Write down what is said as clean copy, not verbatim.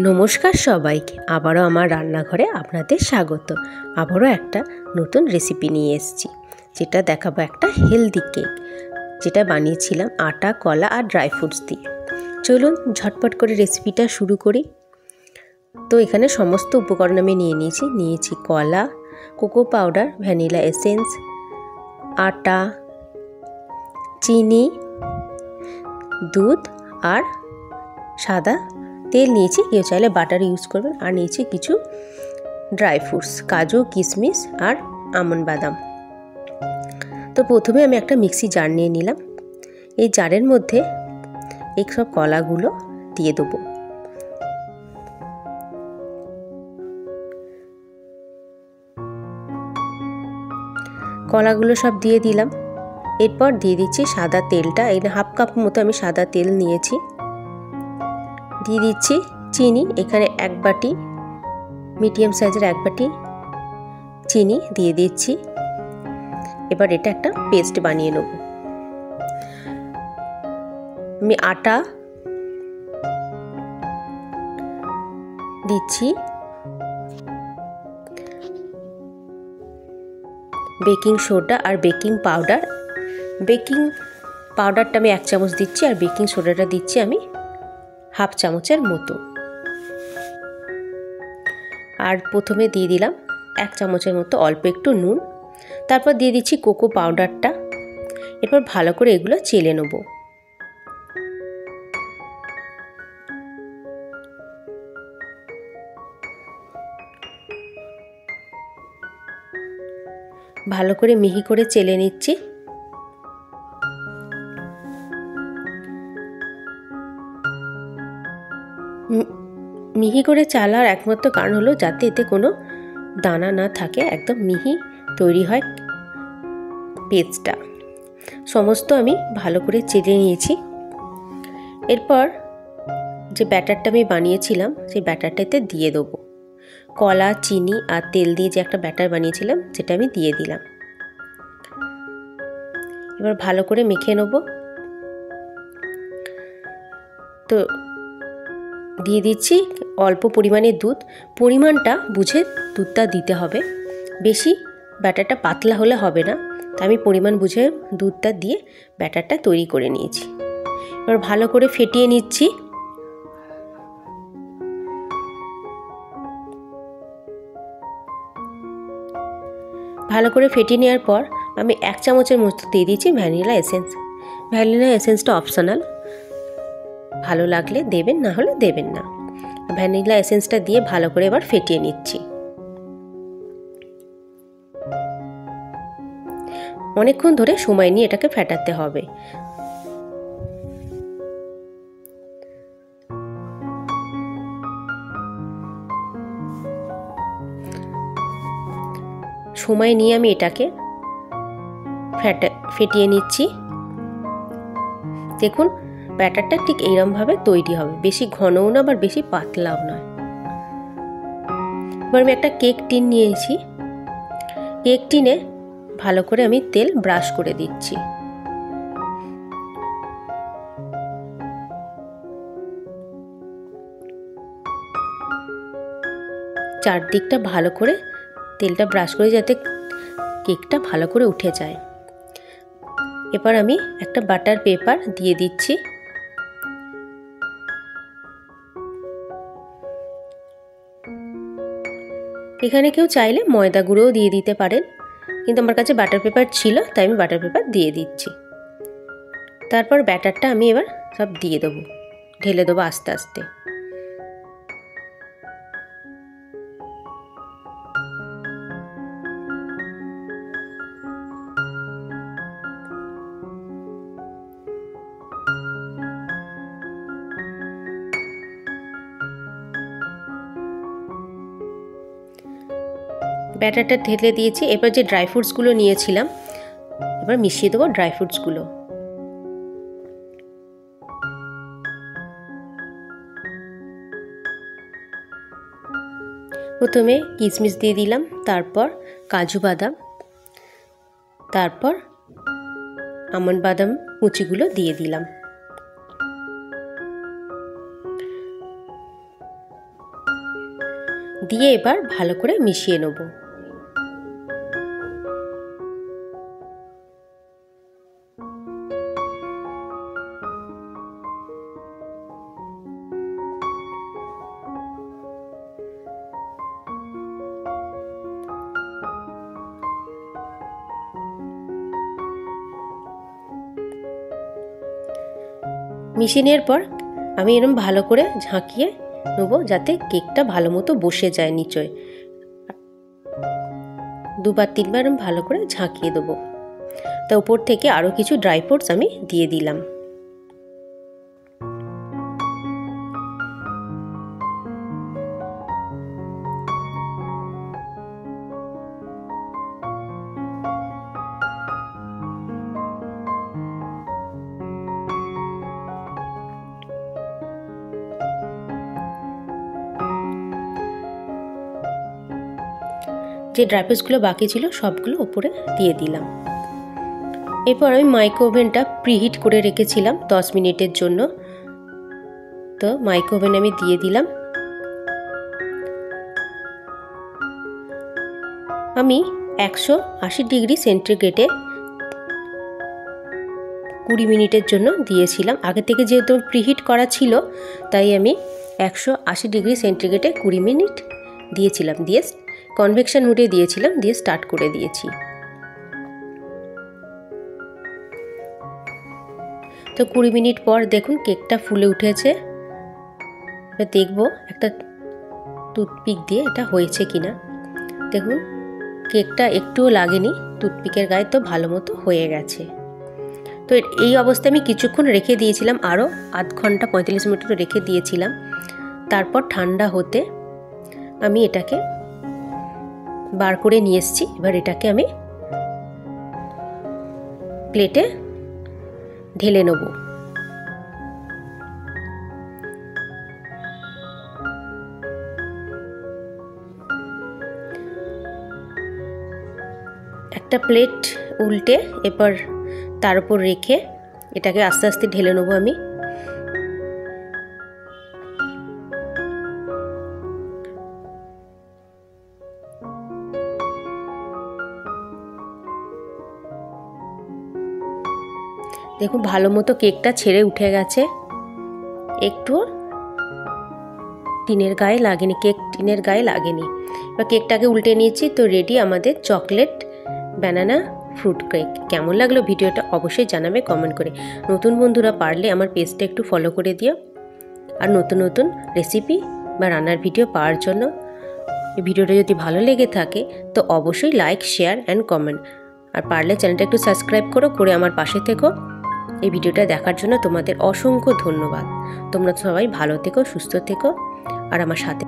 নমস্কার সবাইকে, আবারও আমার রান্নাঘরে আপনাদের স্বাগত। আবারও একটা নতুন রেসিপি নিয়ে এসেছি, যেটা দেখাবো একটা হেলদি কেক, যেটা বানিয়েছিলাম আটা, কলা আর ড্রাই ফ্রুটস দিয়ে। চলুন ঝটপট করে রেসিপিটা শুরু করি। তো এখানে সমস্ত উপকরণ আমি নিয়েছি কলা, কোকো পাউডার, ভ্যানিলা এসেন্স, আটা, চিনি, দুধ আর সাদা তেল নিয়েছি। কেউ চাইলে বাটার ইউজ করবেন। আর নিয়েছি কিছু ড্রাই ফ্রুটস, কাজু, কিশমিশ আর আমন্ড বাদাম। তো প্রথমে আমি একটা মিক্সি জার নিয়ে নিলাম। এই জারের মধ্যে এই সব কলাগুলো দিয়ে দেবো। কলাগুলো সব দিয়ে দিলাম। এরপর দিয়ে দিচ্ছি সাদা তেলটা। এই হাফ কাপ মতো আমি সাদা তেল নিয়েছি। দিয়ে দিচ্ছি চিনি, এখানে এক বাটি, মিডিয়াম সাইজের এক বাটি চিনি দিয়ে দিচ্ছি। এবার এটা একটা পেস্ট বানিয়ে নেব। আমি আটা দিচ্ছি, বেকিং সোডা আর বেকিং পাউডার। বেকিং পাউডারটা আমি 1 চামচ দিচ্ছি আর বেকিং সোডাটা দিচ্ছি আমি হাফ চামচের মতো। আর প্রথমে দিয়ে দিলাম 1 চামচের মতো অল্প একটু নুন। তারপর দিয়ে দিচ্ছি কোকো পাউডারটা। এরপর ভালো করে এগুলো চেলে নেব। ভালো করে মিহি করে চেলে নিচ্ছি। মিহি করে চালার একমাত্র কারণ হলো যাতে এতে কোনো দানা না থাকে, একদম মিহি তৈরি হয় পেস্টটা। সমস্ত আমি ভালো করে চেলে নিয়েছি। এরপর যে ব্যাটারটা আমি বানিয়েছিলাম সেই ব্যাটারটাতে দিয়ে দেবো। কলা, চিনি আর তেল দিয়ে যে একটা ব্যাটার বানিয়েছিলাম সেটা আমি দিয়ে দিলাম। এবার ভালো করে মেখে নেব। তো দিয়ে দিচ্ছি অল্প পরিমাণে দুধ। পরিমাণটা বুঝে দুধটা দিতে হবে, বেশি ব্যাটারটা পাতলা হলে হবে না। তাই আমি পরিমাণ বুঝে দুধটা দিয়ে ব্যাটারটা তৈরি করে নিয়েছি। এবার ভালো করে ফেটিয়ে নিচ্ছি। ভালো করে ফেটিয়ে নেওয়ার পর আমি 1 চামচের মতো দিয়ে দিচ্ছি ভ্যানিলা এসেন্স। ভ্যানিলা এসেন্সটা অপশনাল, ভালো লাগলে দেবেন, না হলে দেবেন না। ভ্যানিলা এসেন্সটা দিয়ে ভালো করে এবার ফেটিয়ে নিচ্ছি। অনেকক্ষণ ধরে সময় নিয়ে এটাকে ফেটাতে হবে। সময় নিয়ে আমি এটাকে ফেটিয়ে নিচ্ছি। দেখুন ব্যাটারটা ঠিক এইরকমভাবে তৈরি হবে, বেশি ঘনও না আবার বেশি পাতলাও নয়। এবার আমি একটা কেক টিন নিয়েছি। কেক টিনে ভালো করে আমি তেল ব্রাশ করে দিচ্ছি। চারদিকটা ভালো করে তেলটা ব্রাশ করে যাতে কেকটা ভালো করে উঠে যায়। এবার আমি একটা বাটার পেপার দিয়ে দিচ্ছি। এখানে কেউ চাইলে ময়দা গুঁড়োও দিয়ে দিতে পারেন, কিন্তু আমার কাছে বাটার পেপার ছিল তাই আমি বাটার পেপার দিয়ে দিচ্ছি। তারপর ব্যাটারটা আমি এবার সব দিয়ে দেবো, ঢেলে দেবো আস্তে আস্তে। ব্যাটারটা ঢেলে দিয়েছি। এবার যে ড্রাই ফ্রুটসগুলো নিয়েছিলাম এবার মিশিয়ে দেবো ড্রাই ফ্রুটসগুলো। প্রথমে কিশমিশ দিয়ে দিলাম, তারপর কাজু বাদাম, তারপর আমন্ড বাদাম কুচিগুলো দিয়ে দিলাম। দিয়ে এবার ভালো করে মিশিয়ে নেব। মিশিয়ে নেওয়ার পর আমি এরকম ভালো করে ঝাঁকিয়ে নেবো যাতে কেকটা ভালো মতো বসে যায় নিচে। 2-3 বার ভালো করে ঝাঁকিয়ে দেবো। তা উপর থেকে আরও কিছু ড্রাই ফ্রুটস আমি দিয়ে দিলাম। যে ড্রাই ফ্রুটসগুলো বাকি ছিল সবগুলো উপরে দিয়ে দিলাম। এরপর আমি মাইক্রো ওভেনটা প্রিহিট করে রেখেছিলাম 10 মিনিটের জন্য। তো মাইক্রো ওভেনে আমি দিয়ে দিলাম। আমি 180 ডিগ্রি সেন্টিগ্রেডে 20 মিনিটের জন্য দিয়েছিলাম। আগে থেকে যেহেতু প্রিহিট করা ছিল তাই আমি 180 ডিগ্রি সেন্টিগ্রেডে 20 মিনিট দিয়েছিলাম। দিয়ে কনভেকশন মোডে দিয়েছিলাম, দিয়ে স্টার্ট করে দিয়েছি। তো 20 মিনিট পর দেখুন কেকটা ফুলে উঠেছে। এবার দেখব একটা টুথপিক দিয়ে এটা হয়েছে কিনা। দেখুন কেকটা একটুও লাগেনি টুথপিকের গায়ে, তো ভালো মতো হয়ে গেছে। তো এই অবস্থায় আমি কিছুক্ষণ রেখে দিয়েছিলাম, আরও আধ ঘন্টা 45 মিনিট রেখে দিয়েছিলাম। তারপর ঠান্ডা হতে আমি এটাকে বার করে নিয়ে এসেছি। এবার এটাকে আমি প্লেটে ঢেলে নেব। একটা প্লেট উল্টে এবার তার উপর রেখে এটাকে আস্তে আস্তে ঢেলে নেব আমি। দেখুন ভালো মতো কেকটা ছেড়ে উঠে গেছে, একটু টিনের গায়ে লাগেনি, কেক টিনের গায়ে লাগেনি। এবার কেকটাকে উল্টে নিয়েছি। তো রেডি আমাদের চকলেট ব্যানানা ফ্রুট কেক। কেমন লাগলো ভিডিওটা অবশ্যই জানাবে কমেন্ট করে। নতুন বন্ধুরা পারলে আমার পেজটা একটু ফলো করে দিও। আর নতুন নতুন রেসিপি বা রান্নার ভিডিও পাওয়ার জন্য এই ভিডিওটা যদি ভালো লেগে থাকে তো অবশ্যই লাইক, শেয়ার অ্যান্ড কমেন্ট। আর পারলে চ্যানেলটা একটু সাবস্ক্রাইব করে আমার পাশে থেকো। এই ভিডিওটা দেখার জন্য তোমাদের অসংখ্য ধন্যবাদ। তোমরা সবাই ভালো থেকো, সুস্থ থেকো আর আমার সাথে